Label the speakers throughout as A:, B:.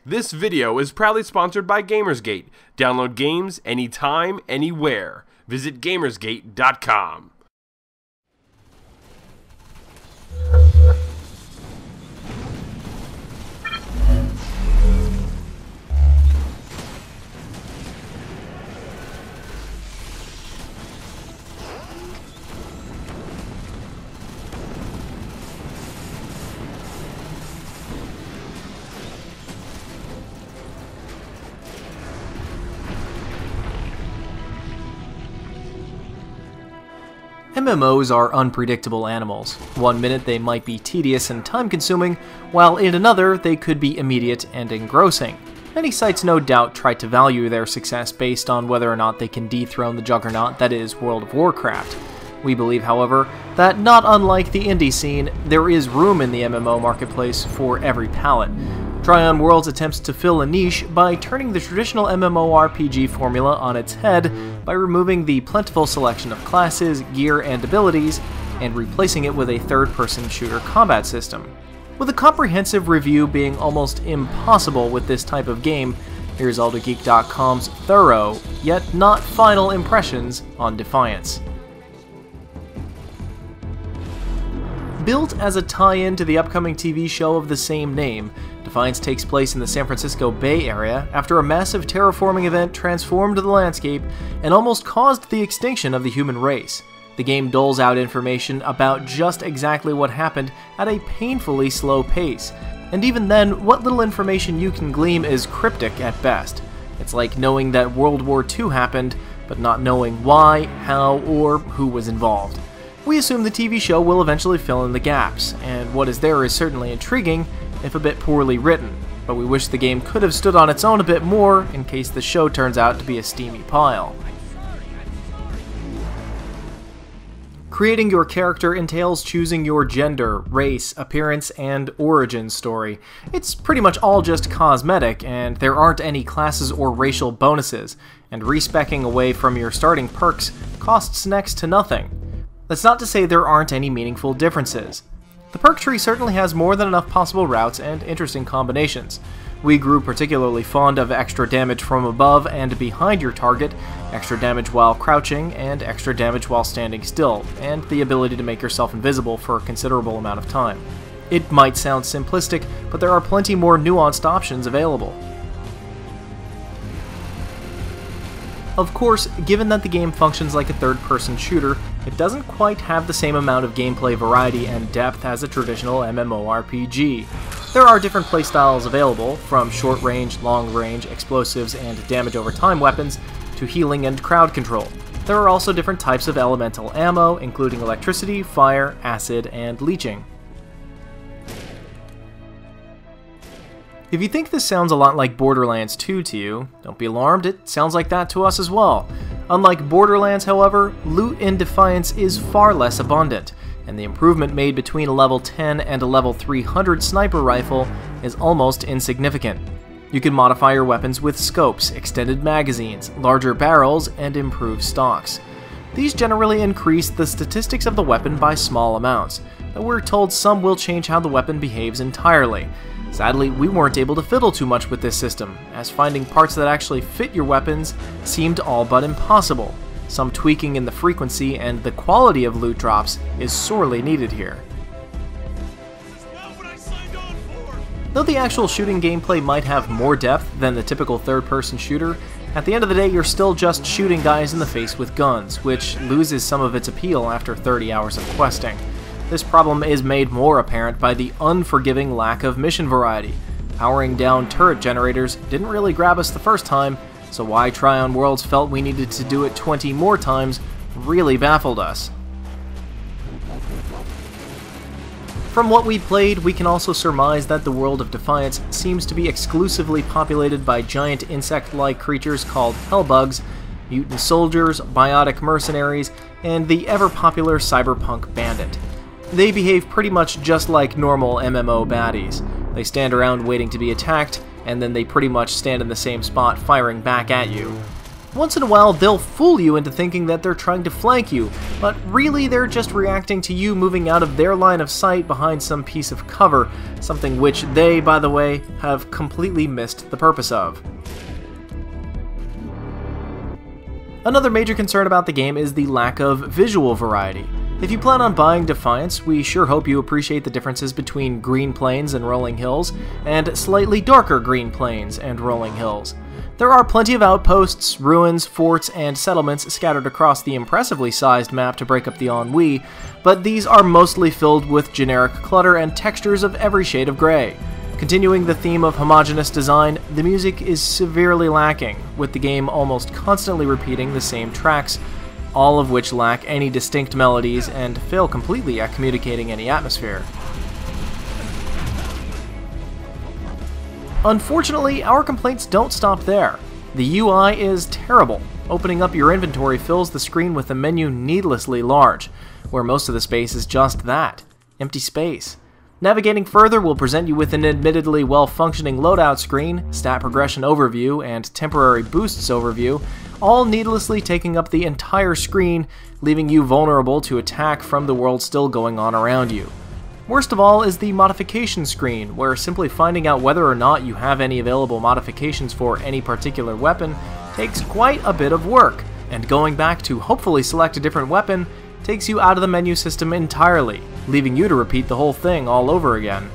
A: This video is proudly sponsored by Gamersgate. Download games anytime, anywhere. Visit Gamersgate.com.
B: MMOs are unpredictable animals. One minute they might be tedious and time-consuming, while in another they could be immediate and engrossing. Many sites no doubt try to value their success based on whether or not they can dethrone the juggernaut that is World of Warcraft. We believe, however, that not unlike the indie scene, there is room in the MMO marketplace for every palate. Tryon Worlds attempts to fill a niche by turning the traditional MMORPG formula on its head by removing the plentiful selection of classes, gear, and abilities, and replacing it with a third-person shooter combat system. With a comprehensive review being almost impossible with this type of game, here's AldoGeek.com's thorough, yet not final impressions on Defiance. Built as a tie-in to the upcoming TV show of the same name, Defiance takes place in the San Francisco Bay Area after a massive terraforming event transformed the landscape and almost caused the extinction of the human race. The game doles out information about just exactly what happened at a painfully slow pace, and even then, what little information you can glean is cryptic at best. It's like knowing that World War II happened, but not knowing why, how, or who was involved. We assume the TV show will eventually fill in the gaps, and what is there is certainly intriguing, if a bit poorly written, but we wish the game could have stood on its own a bit more in case the show turns out to be a steamy pile. Creating your character entails choosing your gender, race, appearance, and origin story. It's pretty much all just cosmetic, and there aren't any classes or racial bonuses, and respeccing away from your starting perks costs next to nothing. That's not to say there aren't any meaningful differences. The perk tree certainly has more than enough possible routes and interesting combinations. We grew particularly fond of extra damage from above and behind your target, extra damage while crouching, and extra damage while standing still, and the ability to make yourself invisible for a considerable amount of time. It might sound simplistic, but there are plenty more nuanced options available. Of course, given that the game functions like a third-person shooter, it doesn't quite have the same amount of gameplay variety and depth as a traditional MMORPG. There are different playstyles available, from short-range, long-range, explosives, and damage-over-time weapons, to healing and crowd control. There are also different types of elemental ammo, including electricity, fire, acid, and leeching. If you think this sounds a lot like Borderlands 2 to you, don't be alarmed, it sounds like that to us as well. Unlike Borderlands, however, loot in Defiance is far less abundant, and the improvement made between a level 10 and a level 300 sniper rifle is almost insignificant. You can modify your weapons with scopes, extended magazines, larger barrels, and improved stocks. These generally increase the statistics of the weapon by small amounts, but we're told some will change how the weapon behaves entirely. Sadly, we weren't able to fiddle too much with this system, as finding parts that actually fit your weapons seemed all but impossible. Some tweaking in the frequency and the quality of loot drops is sorely needed here. Though the actual shooting gameplay might have more depth than the typical third-person shooter, at the end of the day you're still just shooting guys in the face with guns, which loses some of its appeal after 30 hours of questing. This problem is made more apparent by the unforgiving lack of mission variety. Powering down turret generators didn't really grab us the first time, so why Tryon Worlds felt we needed to do it 20 more times really baffled us. From what we played, we can also surmise that the world of Defiance seems to be exclusively populated by giant insect-like creatures called hellbugs, mutant soldiers, biotic mercenaries, and the ever-popular cyberpunk bandit. They behave pretty much just like normal MMO baddies. They stand around waiting to be attacked, and then they pretty much stand in the same spot firing back at you. Once in a while, they'll fool you into thinking that they're trying to flank you, but really they're just reacting to you moving out of their line of sight behind some piece of cover, something which they, by the way, have completely missed the purpose of. Another major concern about the game is the lack of visual variety. If you plan on buying Defiance, we sure hope you appreciate the differences between green plains and rolling hills, and slightly darker green plains and rolling hills. There are plenty of outposts, ruins, forts, and settlements scattered across the impressively sized map to break up the ennui, but these are mostly filled with generic clutter and textures of every shade of gray. Continuing the theme of homogeneous design, the music is severely lacking, with the game almost constantly repeating the same tracks, all of which lack any distinct melodies and fail completely at communicating any atmosphere. Unfortunately, our complaints don't stop there. The UI is terrible. Opening up your inventory fills the screen with a menu needlessly large, where most of the space is just that, empty space. Navigating further will present you with an admittedly well-functioning loadout screen, stat progression overview, and temporary boosts overview, all needlessly taking up the entire screen, leaving you vulnerable to attack from the world still going on around you. Worst of all is the modification screen, where simply finding out whether or not you have any available modifications for any particular weapon takes quite a bit of work, and going back to hopefully select a different weapon takes you out of the menu system entirely, leaving you to repeat the whole thing all over again.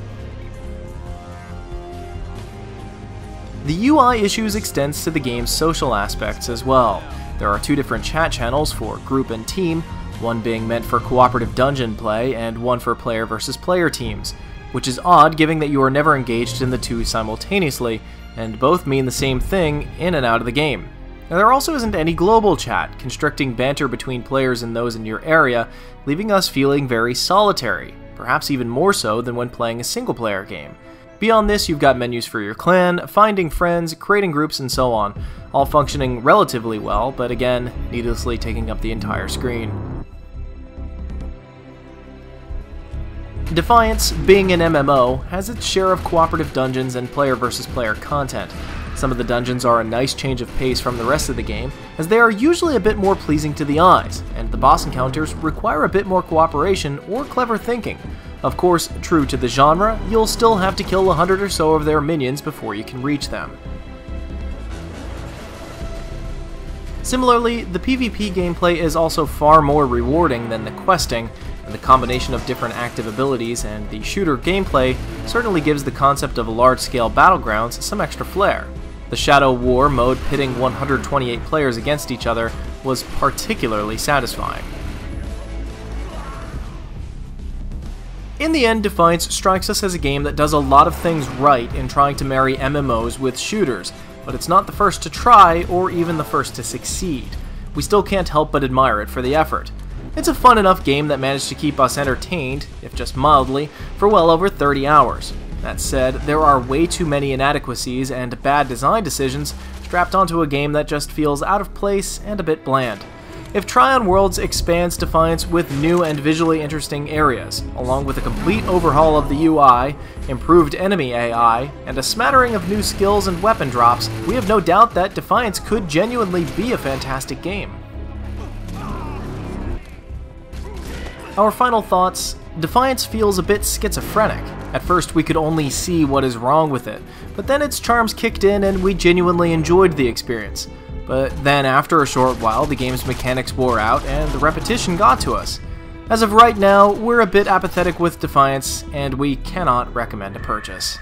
B: The UI issues extends to the game's social aspects as well. There are two different chat channels for group and team, one being meant for cooperative dungeon play and one for player versus player teams, which is odd given that you are never engaged in the two simultaneously, and both mean the same thing in and out of the game. Now, there also isn't any global chat, constricting banter between players and those in your area, leaving us feeling very solitary, perhaps even more so than when playing a single-player game. Beyond this, you've got menus for your clan, finding friends, creating groups, and so on, all functioning relatively well, but again, needlessly taking up the entire screen. Defiance, being an MMO, has its share of cooperative dungeons and player versus player content. Some of the dungeons are a nice change of pace from the rest of the game, as they are usually a bit more pleasing to the eyes, and the boss encounters require a bit more cooperation or clever thinking. Of course, true to the genre, you'll still have to kill 100 or so of their minions before you can reach them. Similarly, the PvP gameplay is also far more rewarding than the questing, and the combination of different active abilities and the shooter gameplay certainly gives the concept of a large-scale battlegrounds some extra flair. The Shadow War mode pitting 128 players against each other was particularly satisfying. In the end, Defiance strikes us as a game that does a lot of things right in trying to marry MMOs with shooters, but it's not the first to try or even the first to succeed. We still can't help but admire it for the effort. It's a fun enough game that managed to keep us entertained, if just mildly, for well over 30 hours. That said, there are way too many inadequacies and bad design decisions strapped onto a game that just feels out of place and a bit bland. If Tryon Worlds expands Defiance with new and visually interesting areas, along with a complete overhaul of the UI, improved enemy AI, and a smattering of new skills and weapon drops, we have no doubt that Defiance could genuinely be a fantastic game. Our final thoughts: Defiance feels a bit schizophrenic. At first we could only see what is wrong with it, but then its charms kicked in and we genuinely enjoyed the experience. But then after a short while the game's mechanics wore out and the repetition got to us. As of right now, we're a bit apathetic with Defiance and we cannot recommend a purchase.